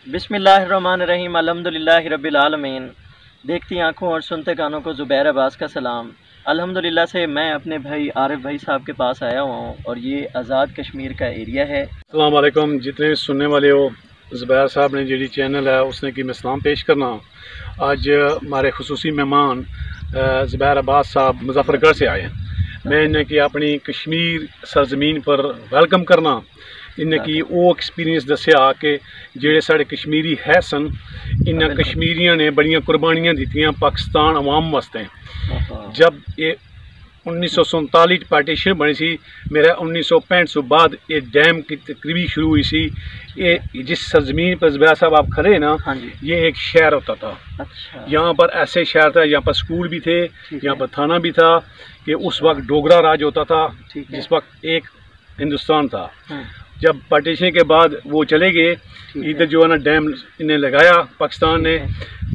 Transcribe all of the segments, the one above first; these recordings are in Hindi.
बिस्मिल्लाहिर्रहमानिर्रहीम अल्हम्दुलिल्लाहि रब्बिल आलमीन। देखती आंखों और सुनते कानों को ज़ुबैर अब्बास का सलाम। अल्हम्दुलिल्लाह से मैं अपने भाई आरिफ भाई साहब के पास आया हुआ हूँ और ये आज़ाद कश्मीर का एरिया है। अस्सलाम वालेकुम, जितने सुनने वाले हो, ज़ुबैर साहब ने जी चैनल है उसने की मैं सलाम पेश करना। आज हमारे खुसूसी मेहमान ज़ुबैर अब्बास साहब मुज़फ़्फ़रगढ़ से आए हैं। मैं इन्हें की अपनी कश्मीर सरजमीन पर वेलकम करना, इन्हें की वो एक्सपीरियंस दसिया कि जेड़े साढ़े कश्मीरी है सन, इन्हें कश्मीरियों ने बड़ियां कुर्बानियां दित्तियां पाकिस्तान अवाम वास्ते। जब ये 1947 पार्टीशन बनी सी, मेरा 1965 से बाद ये डैम की तकरीबी शुरू हुई सी। ये जिस सरजमीन पर ज़ुबैर साहब आप खड़े हैं ना, ये एक शहर होता था। अच्छा। यहाँ पर ऐसे शहर था, यहाँ पर स्कूल भी थे, यहाँ पर थाना भी था, कि उस वक्त डोगरा राज होता था, जिस वक्त एक हिंदुस्तान था। जब पार्टीशन के बाद वो चले गए, इधर जो है ना डैम इन्हें लगाया पाकिस्तान ने।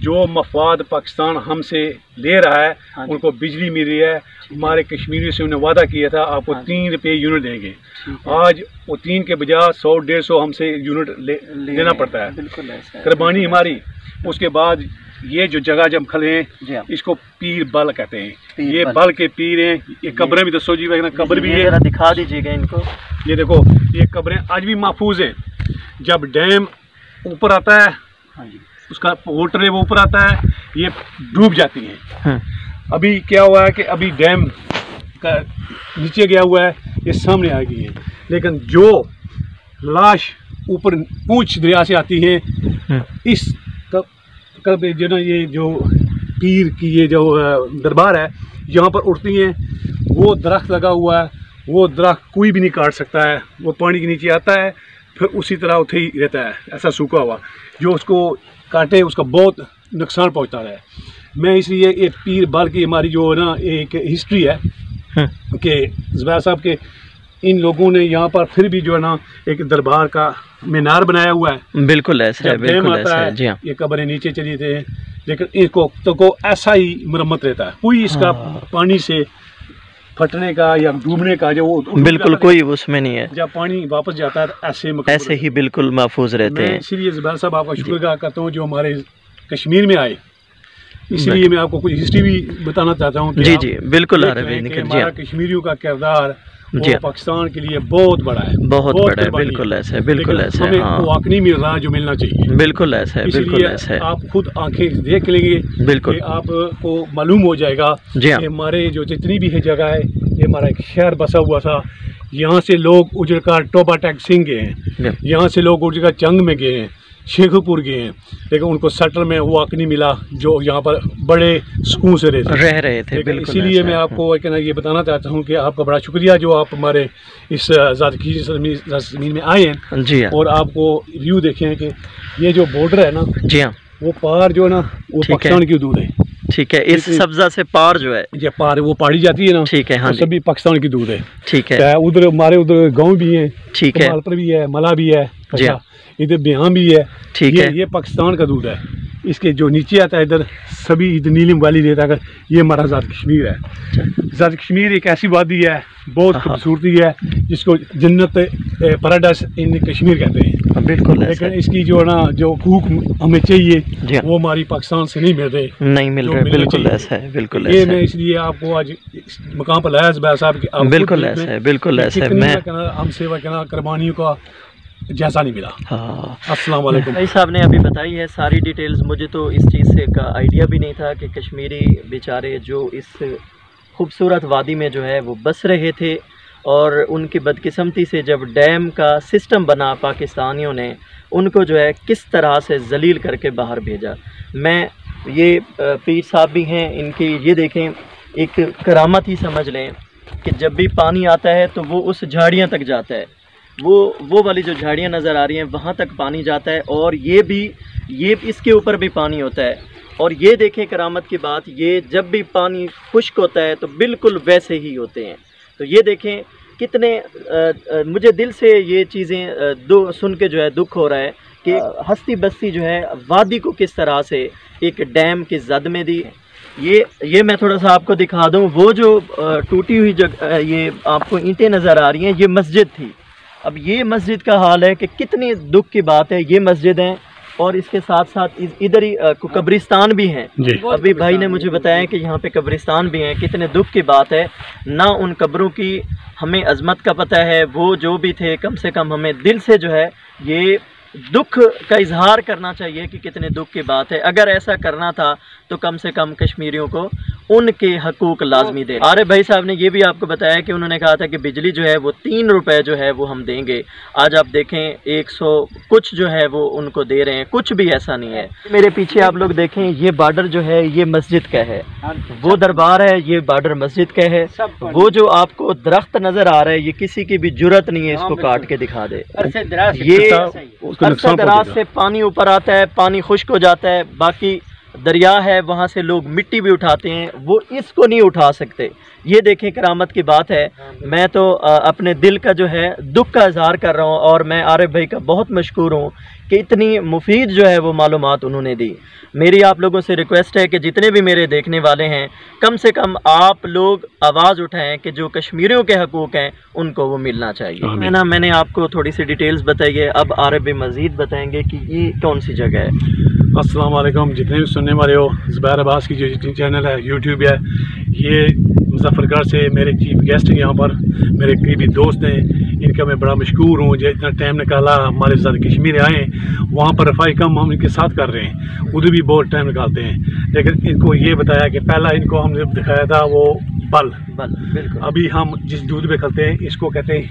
जो मफाद पाकिस्तान हमसे ले रहा है, उनको बिजली मिल रही है। हमारे कश्मीरी से उन्हें वादा किया था आपको 3 रुपये यूनिट देंगे। आज वो 3 के बजाय 100-150 हमसे यूनिट लेना पड़ता है। कुर्बानी हमारी। उसके बाद ये जो जगह जब खड़े हैं, इसको पीर बल कहते हैं। ये बल के पीर हैं। ये कब्रें भी दसो जी, कब्र भी है, दिखा दीजिएगा इनको। ये देखो, ये कब्रें आज भी महफूज हैं। जब डैम ऊपर आता है, उसका वाटर है वो ऊपर आता है, ये डूब जाती हैं। अभी क्या हुआ है कि अभी डैम का नीचे गया हुआ है, ये सामने आ गई है। लेकिन जो लाश ऊपर पूंछ दरिया से आती है, इस कब जो ना ये जो पीर की ये जो दरबार है, यहाँ पर उठती हैं। वो दरख्त लगा हुआ है, वो दरख्त कोई भी नहीं काट सकता है। वो पानी के नीचे आता है, फिर उसी तरह उठे ही रहता है, ऐसा सूखा हुआ। जो उसको काटे उसका बहुत नुकसान पहुँचता है। मैं इसलिए ये पीर बल की हमारी जो है ना एक हिस्ट्री है कि ज़ुबैर साहब के इन लोगों ने यहाँ पर फिर भी जो है ना एक दरबार का मीनार बनाया हुआ है। बिल्कुल ऐसा है, बिल्कुल ऐसा है। जी हाँ। ये कब्रें नीचे चली थे, लेकिन इसको तो ऐसा ही मरम्मत रहता है। कोई इसका पानी से फटने का या डूबने का जो बिल्कुल कोई उसमें नहीं है। जब पानी वापस जाता है ऐसे ही बिल्कुल महफूज रहते हैं। इसीलिए ज़ुबैर साहब आपका शुक्रिया करता हूँ जो हमारे कश्मीर में आए। इसलिए मैं आपको कुछ हिस्ट्री भी बताना चाहता हूँ। जी जी बिल्कुल। हमारा कश्मीरियों का किरदार पाकिस्तान के लिए बहुत बड़ा है, बहुत बड़ा है। बिल्कुल ऐसा है, बिल्कुल ऐसा है। वो हक नहीं मिल रहा जो मिलना चाहिए। बिल्कुल ऐसा है, बिल्कुल ऐसा है। आप खुद आंखें देख लेंगे, बिल्कुल आपको मालूम हो जाएगा कि हमारे जो जितनी भी है जगह है, ये हमारा एक शहर बसा हुआ था। यहाँ से लोग उजड़कर टोबा टैक सिंह गए हैं, यहाँ से लोग उजड़कर जंग में गए हैं, शेखपुर गए हैं, लेकिन उनको सेटल में वो हक नहीं मिला जो यहाँ पर बड़े सुकून से रह रहे थे। इसीलिए मैं आपको ये बताना चाहता हूँ कि आपका बड़ा शुक्रिया जो आप हमारे इस ज़मीन में आए हैं। जी हाँ। और आपको व्यू देखें कि ये जो बॉर्डर है ना, जी हाँ, वो पार जो है ना वो पाकिस्तान की दूध है। ठीक है। इस सब्जा से पार जो है, ये पार वो पहाड़ी जाती है ना, ठीक है। हाँ, सभी पाकिस्तान की दूध है। ठीक है। उधर हमारे उधर गाँव भी है, ठीक है, मालपुर भी है, मला भी है, इधर बिहार भी है। ठीक है। ये पाकिस्तान का दूध है। इसके जो नीचे आता है इधर सभी इधर नीलम वाली रहता है। ये हमारा आज़ाद कश्मीर है। आज़ाद कश्मीर एक ऐसी वादी है, बहुत खूबसूरती है, जिसको जन्नत पैराडाइज इन कश्मीर कहते हैं। बिल्कुल। लेकिन इसकी जो ना जो हकूक हमें चाहिए वो हमारी पाकिस्तान से नहीं मिल रहे, नहीं मिल रहे। बिल्कुल ऐसा है, बिल्कुल। ये मैं इसलिए आपको आज इस मकाम पर लाया ज़ुबैर साहब की। बिल्कुल ऐसा है, बिल्कुल ऐसा है। मैं हम सेवा करना कुर्बानियों का जैसा नहीं मिला। हाँ। अस्सलाम वालेकुम। भाई साहब ने अभी बताई है सारी डिटेल्स। मुझे तो इस चीज़ से का आइडिया भी नहीं था कि कश्मीरी बेचारे जो इस खूबसूरत वादी में जो है वो बस रहे थे, और उनकी बदकिस्मती से जब डैम का सिस्टम बना पाकिस्तानियों ने उनको जो है किस तरह से जलील करके बाहर भेजा। मैं ये पीर साहब भी हैं, इनकी ये देखें एक करामत ही समझ लें कि जब भी पानी आता है तो वो उस झाड़ियाँ तक जाता है। वो वाली जो झाड़ियाँ नज़र आ रही हैं वहाँ तक पानी जाता है, और ये इसके ऊपर भी पानी होता है। और ये देखें करामत की बात, ये जब भी पानी खुश्क होता है तो बिल्कुल वैसे ही होते हैं। तो ये देखें कितने मुझे दिल से ये चीज़ें सुन के जो है दुख हो रहा है कि हस्ती बस्ती जो है वादी को किस तरह से एक डैम की जद में दी। ये मैं थोड़ा सा आपको दिखा दूँ, वो जो टूटी हुई जगह, ये आपको ईंटें नज़र आ रही हैं, ये मस्जिद थी। अब ये मस्जिद का हाल है कि कितनी दुख की बात है। ये मस्जिद है और इसके साथ साथ इधर ही कब्रिस्तान भी हैं। अभी भाई ने मुझे बताया कि यहाँ पे कब्रिस्तान भी हैं। कितने दुख की बात है ना, उन कब्रों की हमें अजमत का पता है। वो जो भी थे, कम से कम हमें दिल से जो है ये दुख का इजहार करना चाहिए कि कितने दुख की बात है। अगर ऐसा करना था तो कम से कम कश्मीरियों को उनके हकूक लाजमी दे। आरिफ भाई साहब ने ये भी आपको बताया कि उन्होंने कहा था कि बिजली जो है वो 3 रुपए जो है वो हम देंगे। आज आप देखें 100 कुछ जो है वो उनको दे रहे हैं, कुछ भी ऐसा नहीं है। मेरे पीछे आप लोग देखें, ये बॉर्डर जो है ये मस्जिद का है, वो दरबार है, ये बॉर्डर मस्जिद का है। वो जो आपको दरख्त नजर आ रहा है, ये किसी की भी जुर्रत नहीं है इसको काट के दिखा दे। ये अरसा दराज से पानी ऊपर आता है, पानी खुश्क हो जाता है। बाकी दरिया है, वहाँ से लोग मिट्टी भी उठाते हैं, वो इसको नहीं उठा सकते। ये देखें करामत की बात है। मैं तो अपने दिल का जो है दुख का इजहार कर रहा हूँ और मैं आरिफ भाई का बहुत मशकूर हूँ कि इतनी मुफीद जो है वो मालूमात उन्होंने दी। मेरी आप लोगों से रिक्वेस्ट है कि जितने भी मेरे देखने वाले हैं, कम से कम आप लोग आवाज़ उठाएं कि जो कश्मीरियों के हकूक़ हैं उनको वो मिलना चाहिए। है ना, मैंने आपको थोड़ी सी डिटेल्स बताई है। अब आरिफ भाई मज़ीद बताएंगे कि ये कौन सी जगह है। अस्सलाम वालेकुम, जितने भी सुनने वाले हो, ज़ुबैर अब्बास की जो चैनल है, यूट्यूब है, ये मुजफ्फरगढ़ से मेरे चीफ गेस्ट हैं, यहाँ पर मेरे करीबी दोस्त हैं, इनका मैं बड़ा मशकूर हूँ जो इतना टाइम निकाला हमारे साथ कश्मीर आए। वहाँ पर रफ़ाई कम हम इनके साथ कर रहे हैं, उधर भी बहुत टाइम निकालते हैं। लेकिन इनको ये बताया कि पहला इनको हमने दिखाया था वो बल। बिल्कुल। अभी हम जिस दूध पे खलते हैं इसको कहते हैं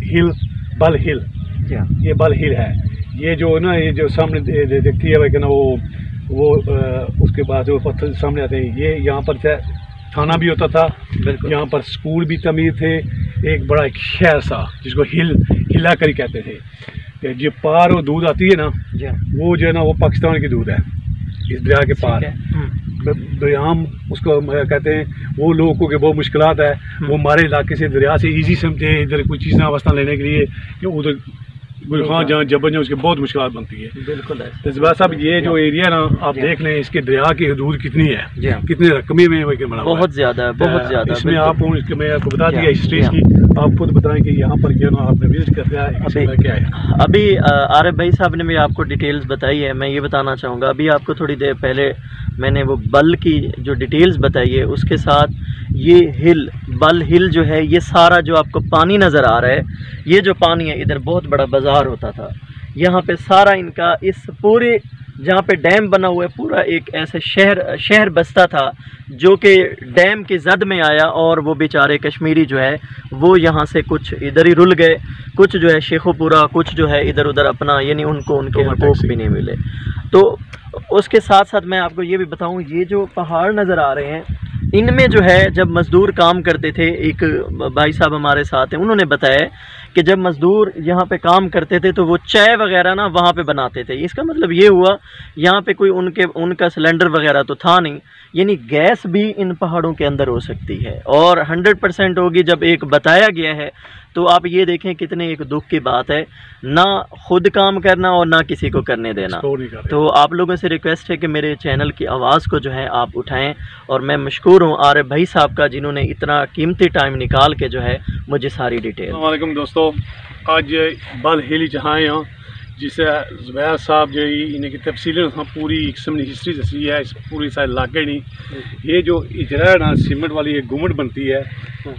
हिल, बल हिल। ये बल हिल है। ये जो ना, ये जो सामने दिखती है ना, वो उसके बाद जो पत्थर सामने आते हैं, ये यहाँ पर थाना भी होता था, यहाँ पर स्कूल भी तमीर थे, एक बड़ा एक शहर सा जिसको हिला करी कहते थे। जो पार वो दूध आती है ना, वो जो है ना वो पाकिस्तान की दूध है, इस दरिया के पार। तो यहाँ उसको कहते हैं, वो लोगों के बहुत मुश्किलात है, वो हमारे इलाके से दरिया से ईजी समझते हैं इधर कोई चीज़ वास्ता लेने के लिए, कि उधर गुलखान जहाँ जबन उसकी बहुत मुश्किल बनती है। बिल्कुल है। तो ज़ुबैर साहब, ये जो एरिया ना आप देख लें, इसके दरिया की हदूद कितनी है, कितने रकमी में बना, बहुत ज़्यादा है, बहुत ज़्यादा। इसमें आप मैं आपको बता दिया हिस्ट्री की, आप खुद बताएं कि यहाँ पर क्या ना आपने विजिट करते हैं क्या है। अभी आरिफ भाई साहब ने भी आपको डिटेल्स बताई है। मैं ये बताना चाहूँगा, अभी आपको थोड़ी देर पहले मैंने वो बल की जो डिटेल्स बताई है, उसके साथ ये हिल, बल हिल जो है, ये सारा जो आपको पानी नज़र आ रहा है, ये जो पानी है, इधर बहुत बड़ा बाज़ार होता था। यहाँ पे सारा इनका इस पूरे जहाँ पे डैम बना हुआ है, पूरा एक ऐसे शहर बसता था जो कि डैम की जद में आया, और वो बेचारे कश्मीरी जो है वो यहाँ से कुछ इधर ही रुल गए, कुछ जो है शेखोपुरा, कुछ जो है इधर उधर अपना, यानी उनको उनके हकूक़ भी नहीं मिले। तो उसके साथ साथ मैं आपको ये भी बताऊँ, ये जो पहाड़ नज़र आ रहे हैं, इनमें जो है जब मज़दूर काम करते थे, एक भाई साहब हमारे साथ हैं, उन्होंने बताया कि जब मज़दूर यहाँ पे काम करते थे तो वो चाय वगैरह ना वहाँ पे बनाते थे। इसका मतलब ये हुआ, यहाँ पे कोई उनका सिलेंडर वगैरह तो था नहीं, यानी गैस भी इन पहाड़ों के अंदर हो सकती है, और 100% होगी जब एक बताया गया है। तो आप ये देखें कितने एक दुख की बात है, ना खुद काम करना और ना किसी को करने देना। तो आप लोगों से रिक्वेस्ट है कि मेरे चैनल की आवाज़ को जो है आप उठाएं, और मैं मशकूर हूँ आरिफ भाई साहब का, जिन्होंने इतना कीमती टाइम निकाल के जो है मुझे सारी डिटेल। वालेकुम दोस्तों, आज बल हिल जहाँ यहाँ जिसे ज़ुबैर साहब जो इनकी तफसीलें पूरी किस्म की हिस्ट्री दसी है, इस पूरी सारे इलाके नहीं। ये जो इजरा ना सीमेंट वाली एक गुमट बनती है,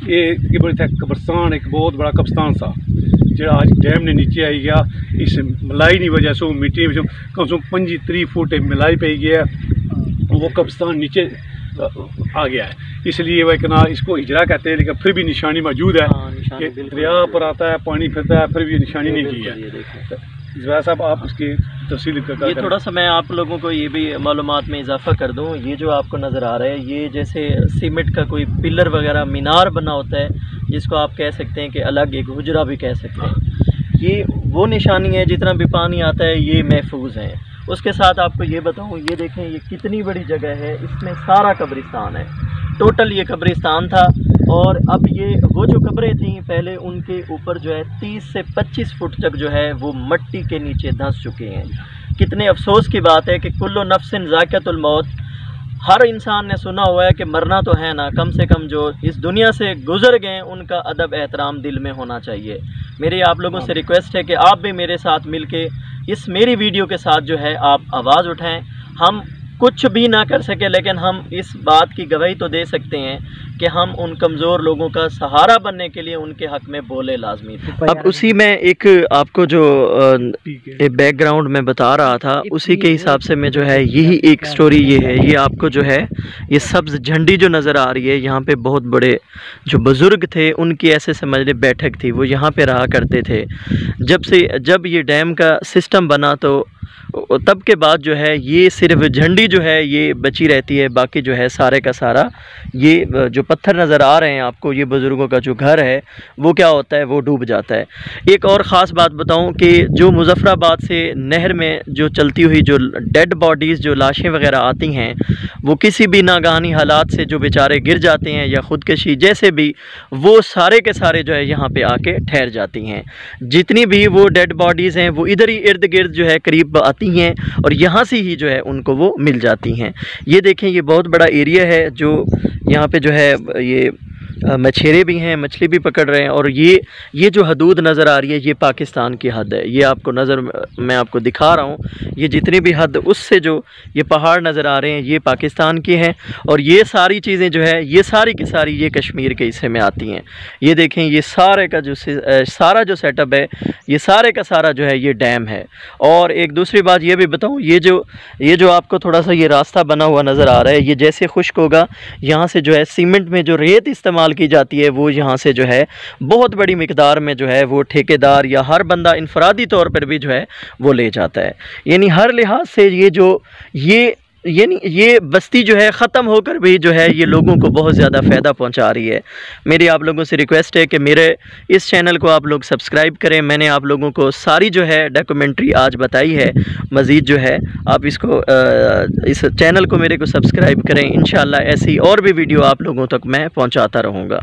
ये बड़े थे कब्रस्तान, एक बहुत बड़ा कब्रस्तान सा जो आज डैम ने नीचे आई गया। इस मलाई की वजह से मिट्टी में कम से कम 25-30 फुट मलाई पी गया, वो कब्रस्तान नीचे आ गया है, इसलिए वह ना इसको हिजरा कहते हैं। लेकिन फिर भी निशानी मौजूद है कि दरिया पर आता है, पानी फिरता है, फिर भी निशानी नहीं की है। ज़ुबैर साहब, आप उसकी तफसील ये थोड़ा सा मैं आप लोगों को ये भी मालूमात में इजाफा कर दूं। ये जो आपको नज़र आ रहा है, ये जैसे सीमेंट का कोई पिलर वगैरह मीनार बना होता है, जिसको आप कह सकते हैं कि अलग एक हुजरा भी कह सकते हैं। ये वो निशानी है, जितना भी पानी आता है ये महफूज है। उसके साथ आपको ये बताऊँ, ये देखें ये कितनी बड़ी जगह है, इसमें सारा कब्रिस्तान है, टोटल ये कब्रिस्तान था। और अब ये वो जो कब्रें थीं पहले, उनके ऊपर जो है 30 से 25 फुट तक जो है वो मिट्टी के नीचे धंस चुके हैं। कितने अफसोस की बात है कि कुल्लु नफ्सिन ज़ाइक़तुल मौत, हर इंसान ने सुना हुआ है कि मरना तो है ना, कम से कम जो इस दुनिया से गुजर गए उनका अदब एहतराम दिल में होना चाहिए। मेरी आप लोगों से रिक्वेस्ट है कि आप भी मेरे साथ मिल के इस मेरी वीडियो के साथ जो है आप आवाज़ उठाएं। हम कुछ भी ना कर सके, लेकिन हम इस बात की गवाही तो दे सकते हैं कि हम उन कमज़ोर लोगों का सहारा बनने के लिए उनके हक़ में बोले लाजमी थे। अब उसी में एक आपको जो बैकग्राउंड में बता रहा था, उसी के हिसाब से मैं जो है यही एक स्टोरी ये है। ये आपको जो है ये सब्ज़ झंडी जो नज़र आ रही है, यहाँ पे बहुत बड़े जो बुज़ुर्ग थे उनकी ऐसे समझ ले बैठक थी, वो यहाँ पे रहा करते थे। जब ये डैम का सिस्टम बना तो तब के बाद जो है ये सिर्फ झंडी जो है ये बची रहती है, बाकी जो है सारे का सारा ये जो पत्थर नज़र आ रहे हैं आपको, ये बुज़ुर्गों का जो घर है वो क्या होता है, वो डूब जाता है। एक और ख़ास बात बताऊं कि जो मुज़फ़्फ़राबाद से नहर में जो चलती हुई जो डेड बॉडीज़ जो लाशें वगैरह आती हैं, वो किसी भी नागानी हालात से जो बेचारे गिर जाते हैं या ख़ुदकशी जैसे भी, वो सारे के सारे जो है यहाँ पे आके ठहर जाती हैं। जितनी भी वो डेड बॉडीज़ हैं वो इधर ही इर्द गिर्द जो है करीब आती हैं और यहाँ से ही जो है उनको वो मिल जाती हैं। ये देखें, ये बहुत बड़ा एरिया है जो यहाँ पे जो है ये मछेरे भी हैं, मछली भी पकड़ रहे हैं। और ये जो हदूद नज़र आ रही है ये पाकिस्तान की हद है। ये आपको मैं आपको दिखा रहा हूँ, ये जितनी भी हद उससे जो ये पहाड़ नज़र आ रहे हैं ये पाकिस्तान की हैं, और ये सारी चीज़ें जो है ये सारी की सारी ये कश्मीर के हिस्से में आती हैं। ये देखें, ये सारे का जो सारा जो सेटअप है ये सारे का सारा जो है ये डैम है। और एक दूसरी बात ये भी बताऊँ, ये जो आपको थोड़ा सा ये रास्ता बना हुआ नज़र आ रहा है, ये जैसे खुश्क होगा यहाँ से जो है सीमेंट में जो रेत इस्तेमाल की जाती है वो यहाँ से जो है बहुत बड़ी मिकदार में जो है वो ठेकेदार या हर बंदा इनफरादी तौर पर भी जो है वो ले जाता है। यानी हर लिहाज से ये बस्ती जो है ख़त्म होकर भी जो है ये लोगों को बहुत ज़्यादा फ़ायदा पहुंचा रही है। मेरी आप लोगों से रिक्वेस्ट है कि मेरे इस चैनल को आप लोग सब्सक्राइब करें। मैंने आप लोगों को सारी जो है डॉक्यूमेंट्री आज बताई है। मज़ीद जो है आप इस चैनल को मेरे को सब्सक्राइब करें। इंशाअल्लाह ऐसी और भी वीडियो आप लोगों तक मैं पहुँचाता रहूँगा।